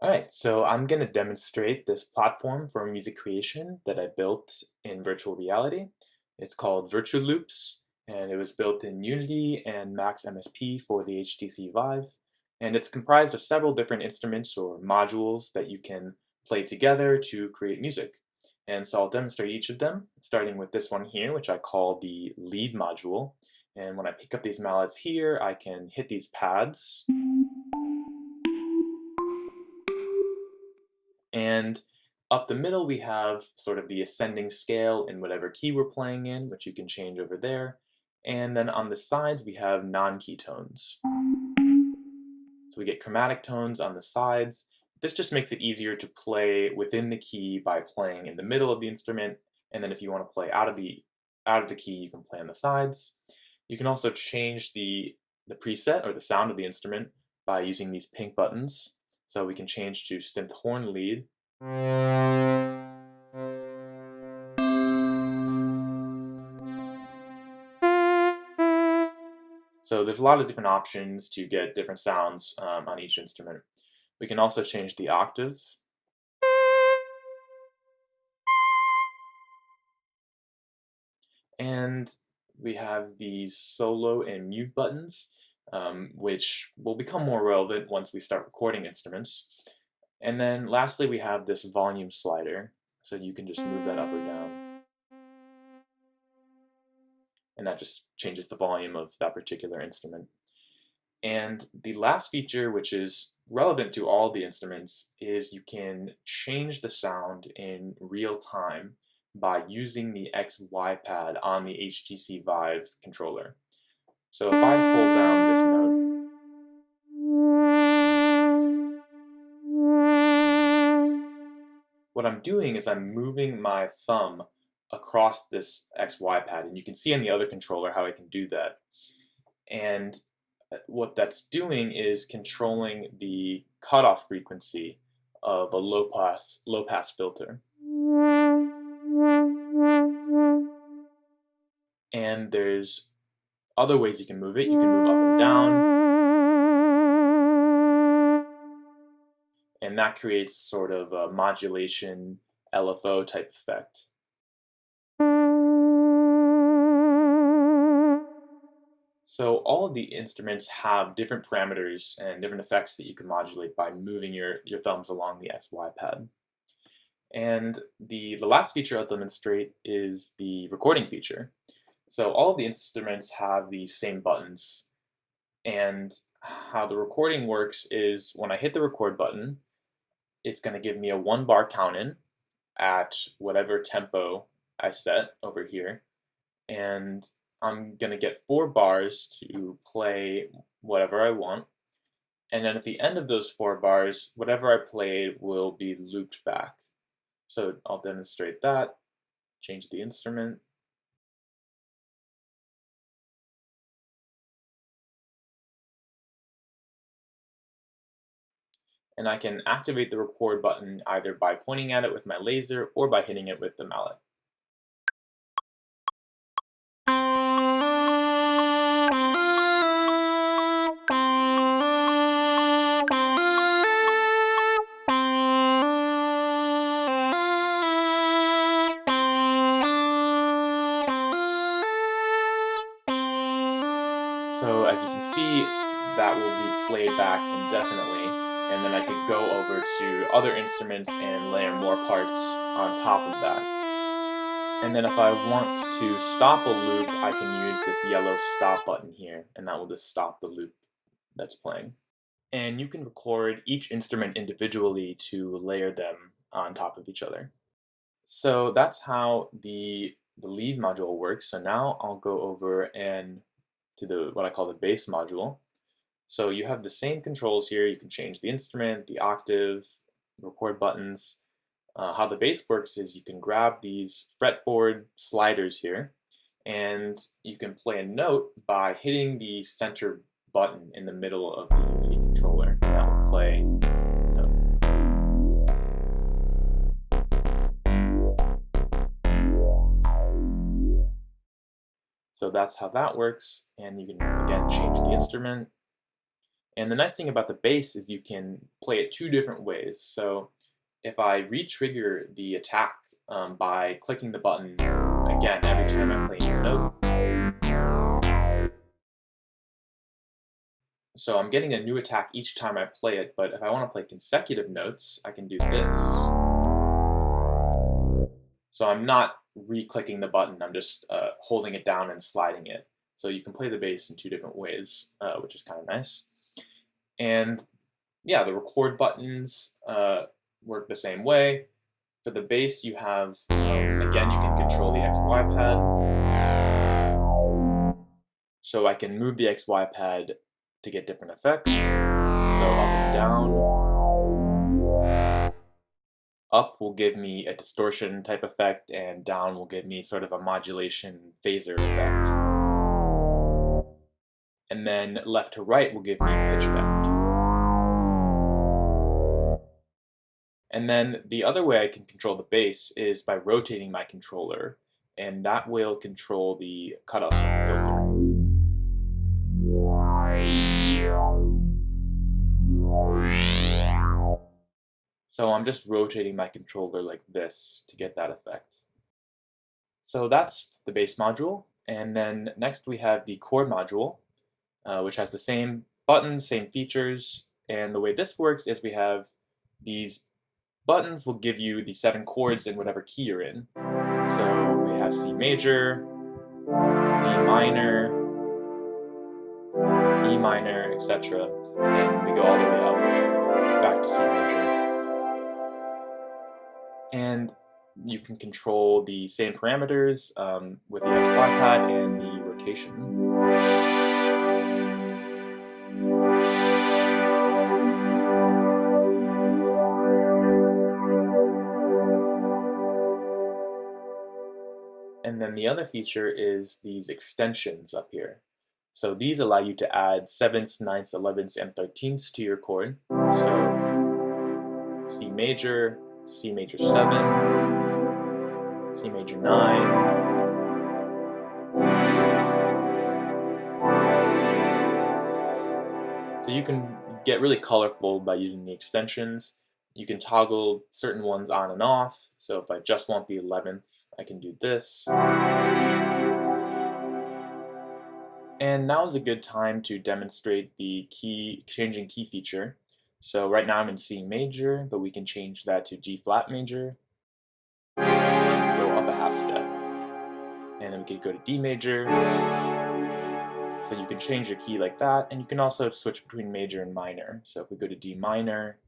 Alright, so I'm going to demonstrate this platform for music creation that I built in virtual reality. It's called VirtuLoops, and it was built in Unity and Max MSP for the HTC Vive. And it's comprised of several different instruments or modules that you can play together to create music. And so I'll demonstrate each of them, starting with this one here, which I call the lead module. And when I pick up these mallets here, I can hit these pads. And up the middle, we have sort of the ascending scale in whatever key we're playing in, which you can change over there. And then on the sides, we have non-key tones. So we get chromatic tones on the sides. This just makes it easier to play within the key by playing in the middle of the instrument. And then if you want to play out of the key, you can play on the sides. You can also change the preset or the sound of the instrument by using these pink buttons. So we can change to synth horn lead. So there's a lot of different options to get different sounds on each instrument. We can also change the octave. And we have these solo and mute buttons, which will become more relevant once we start recording instruments. And then lastly, we have this volume slider, so you can just move that up or down. And that just changes the volume of that particular instrument. And the last feature, which is relevant to all the instruments, is you can change the sound in real time by using the XY pad on the HTC Vive controller. So if I hold down this note, what I'm doing is I'm moving my thumb across this XY pad, and you can see on the other controller how I can do that. And what that's doing is controlling the cutoff frequency of a low pass filter. And there's other ways you can move it. You can move up and down, and that creates sort of a modulation LFO type effect. So all of the instruments have different parameters and different effects that you can modulate by moving your thumbs along the XY pad. And the last feature I'll demonstrate is the recording feature. So all of the instruments have the same buttons, and how the recording works is when I hit the record button, it's going to give me a 1-bar count in at whatever tempo I set over here, and I'm going to get 4 bars to play whatever I want, and then at the end of those 4 bars, whatever I played will be looped back. So I'll demonstrate that, change the instrument. And I can activate the record button either by pointing at it with my laser or by hitting it with the mallet. So as you can see, that will be played back indefinitely, and then I could go over to other instruments and layer more parts on top of that. And then if I want to stop a loop, I can use this yellow stop button here, and that will just stop the loop that's playing. And you can record each instrument individually to layer them on top of each other. So that's how the lead module works. So now I'll go over and to what I call the bass module. So you have the same controls here. You can change the instrument, the octave, record buttons. How the bass works is you can grab these fretboard sliders here, and you can play a note by hitting the center button in the middle of the Unity controller. And that will play the note. So that's how that works, and you can again change the instrument. And the nice thing about the bass is you can play it two different ways. So if I re-trigger the attack by clicking the button again every time I play a note, so I'm getting a new attack each time I play it, but if I want to play consecutive notes, I can do this. So I'm not re-clicking the button, I'm just holding it down and sliding it. So you can play the bass in two different ways, which is kind of nice. And yeah, the record buttons work the same way. For the bass, you have, again, you can control the XY pad. So I can move the XY pad to get different effects. So up and down. Up will give me a distortion type effect, and down will give me sort of a modulation phaser effect. And then left to right will give me pitch bend. And then the other way I can control the bass is by rotating my controller, and that will control the cutoff from the filter. So I'm just rotating my controller like this to get that effect. So that's the bass module, and then next we have the chord module, which has the same buttons, same features, and the way this works is we have these buttons will give you the 7 chords in whatever key you're in. So we have C major, D minor, E minor, etc. And we go all the way up, back to C major. And you can control the same parameters with the XY pad and the rotation. And then the other feature is these extensions up here. So these allow you to add 7ths, 9ths, 11ths, and 13ths to your chord. So C major 7, C major 9, so you can get really colorful by using the extensions. You can toggle certain ones on and off. So if I just want the 11th, I can do this. And now is a good time to demonstrate the changing key feature. So right now I'm in C major, but we can change that to G flat major and go up a half step. And then we could go to D major. So you can change your key like that, and you can also switch between major and minor. So if we go to D minor,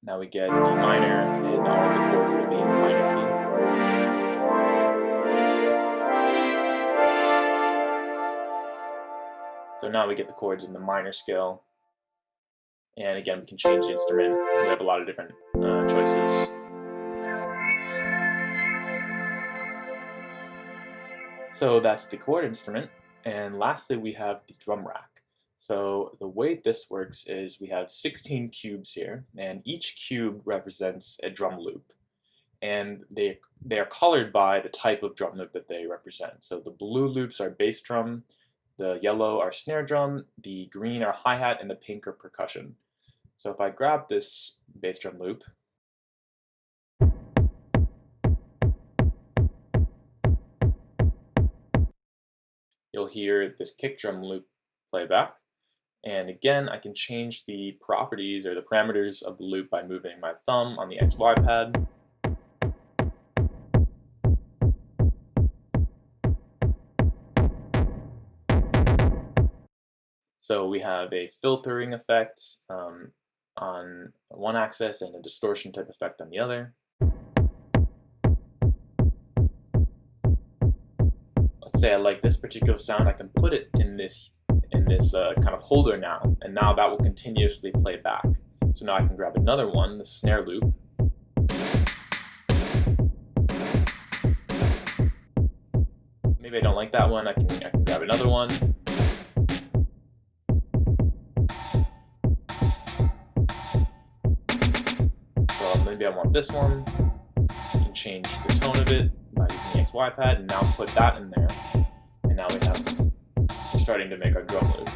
now we get D minor, and all the chords will be in the minor key. So now we get the chords in the minor scale. And again, we can change the instrument. We have a lot of different choices. So that's the chord instrument. And lastly, we have the drum rack. So the way this works is we have 16 cubes here, and each cube represents a drum loop. And they are colored by the type of drum loop that they represent. So the blue loops are bass drum, the yellow are snare drum, the green are hi-hat, and the pink are percussion. So if I grab this bass drum loop, you'll hear this kick drum loop playback. And again, I can change the properties or the parameters of the loop by moving my thumb on the XY pad. So we have a filtering effect on one axis and a distortion type effect on the other. Let's say I like this particular sound, I can put it in this kind of holder now, and now that will continuously play back. So now I can grab another one, the snare loop. Maybe I don't like that one, I can grab another one. So maybe I want this one. I can change the tone of it by using the XY pad, and now put that in there. And now we're starting to make our drum loop.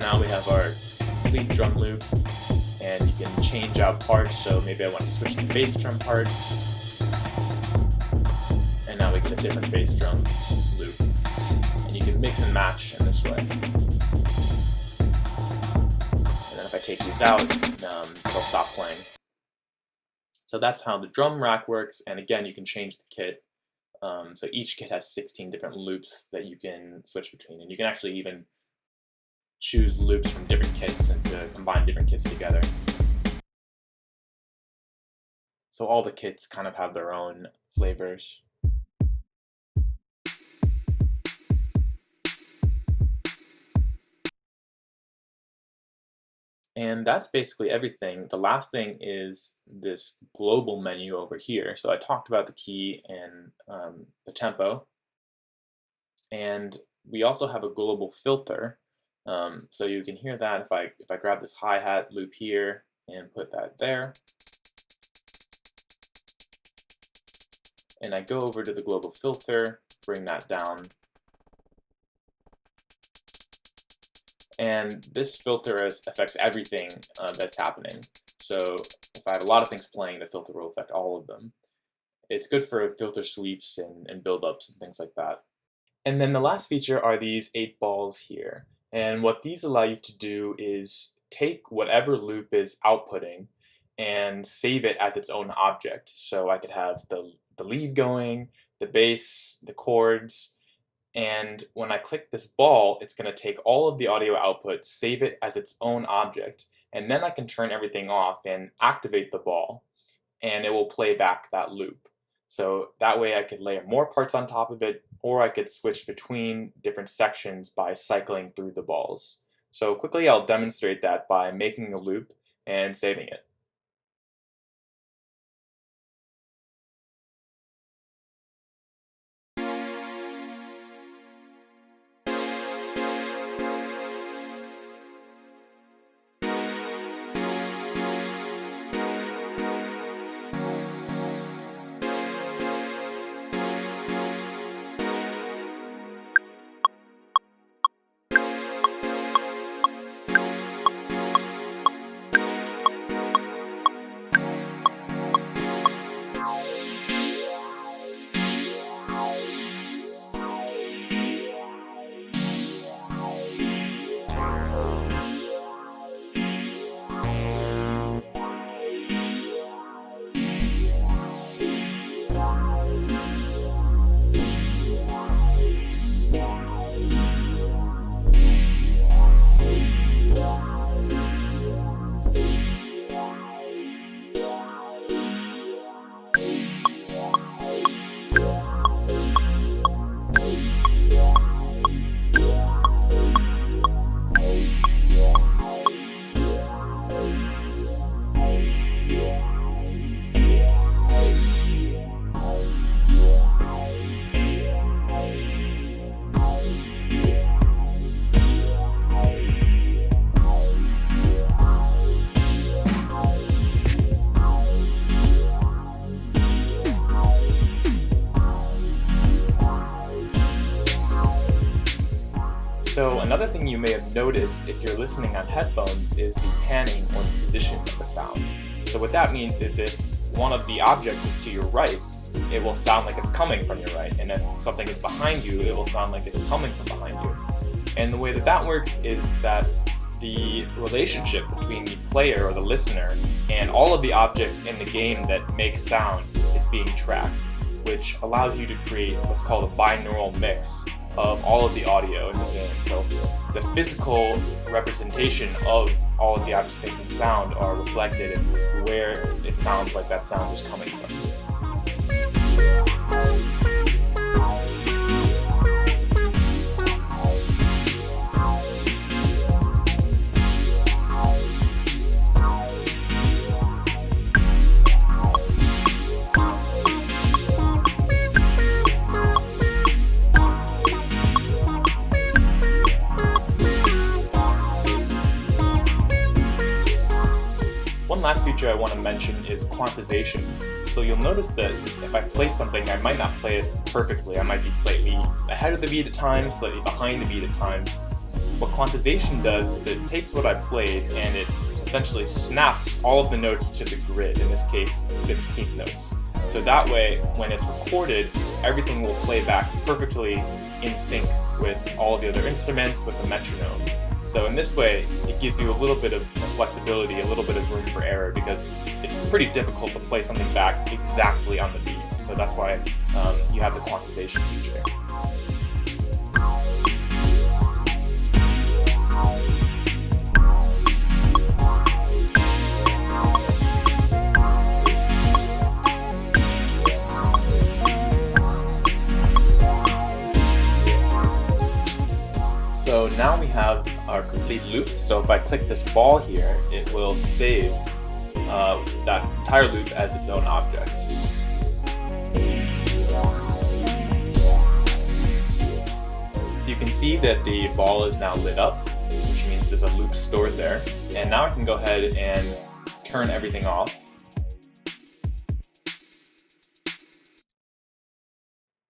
now we have our complete drum loop, and you can change out parts. So maybe I want to switch the bass drum part, and now we get a different bass drum loop. And you can mix and match in this way. And then if I take these out, they'll stop playing. So that's how the drum rack works, and again, you can change the kit. So each kit has 16 different loops that you can switch between, and you can actually even choose loops from different kits and to combine different kits together. So all the kits kind of have their own flavors. And that's basically everything. The last thing is this global menu over here. So I talked about the key and the tempo. And we also have a global filter. So you can hear that if I grab this hi-hat loop here and put that there. And I go over to the global filter, bring that down. And this filter affects everything that's happening. So if I have a lot of things playing, the filter will affect all of them. It's good for filter sweeps and build-ups and things like that. And then the last feature are these 8 balls here. And what these allow you to do is take whatever loop is outputting and save it as its own object. So I could have the lead going, the bass, the chords, and when I click this ball, it's going to take all of the audio output, save it as its own object, and then I can turn everything off and activate the ball, and it will play back that loop. So that way I could layer more parts on top of it, or I could switch between different sections by cycling through the balls. So quickly I'll demonstrate that by making a loop and saving it. So another thing you may have noticed if you're listening on headphones is the panning or the position of the sound. So what that means is if one of the objects is to your right, it will sound like it's coming from your right. And if something is behind you, it will sound like it's coming from behind you. And the way that that works is that the relationship between the player or the listener and all of the objects in the game that make sound is being tracked, which allows you to create what's called a binaural mix of all of the audio in the game. So the physical representation of all of the objects making sound are reflected in where it sounds like that sound is coming from. One last feature I want to mention is quantization. So you'll notice that if I play something, I might not play it perfectly. I might be slightly ahead of the beat at times, slightly behind the beat at times. what quantization does is it takes what I played and it essentially snaps all of the notes to the grid, in this case 16th notes. So that way, when it's recorded, everything will play back perfectly in sync with all the other instruments, with the metronome. So in this way, it gives you a little bit of flexibility, a little bit of room for error, because it's pretty difficult to play something back exactly on the beat. So that's why you have the quantization feature. So now we have our complete loop. So if I click this ball here, it will save that entire loop as its own object. So you can see that the ball is now lit up, which means there's a loop stored there. And now I can go ahead and turn everything off.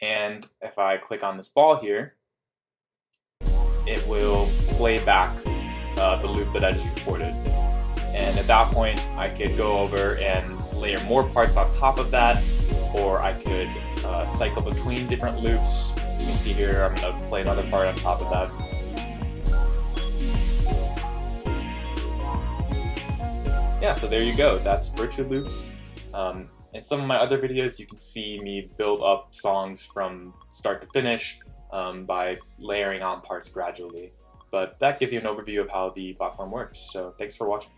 And if I click on this ball here, it will play back the loop that I just recorded. And at that point, I could go over and layer more parts on top of that, or I could cycle between different loops. You can see here, I'm going to play another part on top of that. Yeah, so there you go. That's VirtuLoops. In some of my other videos, you can see me build up songs from start to finish by layering on parts gradually. But that gives you an overview of how the platform works. So thanks for watching.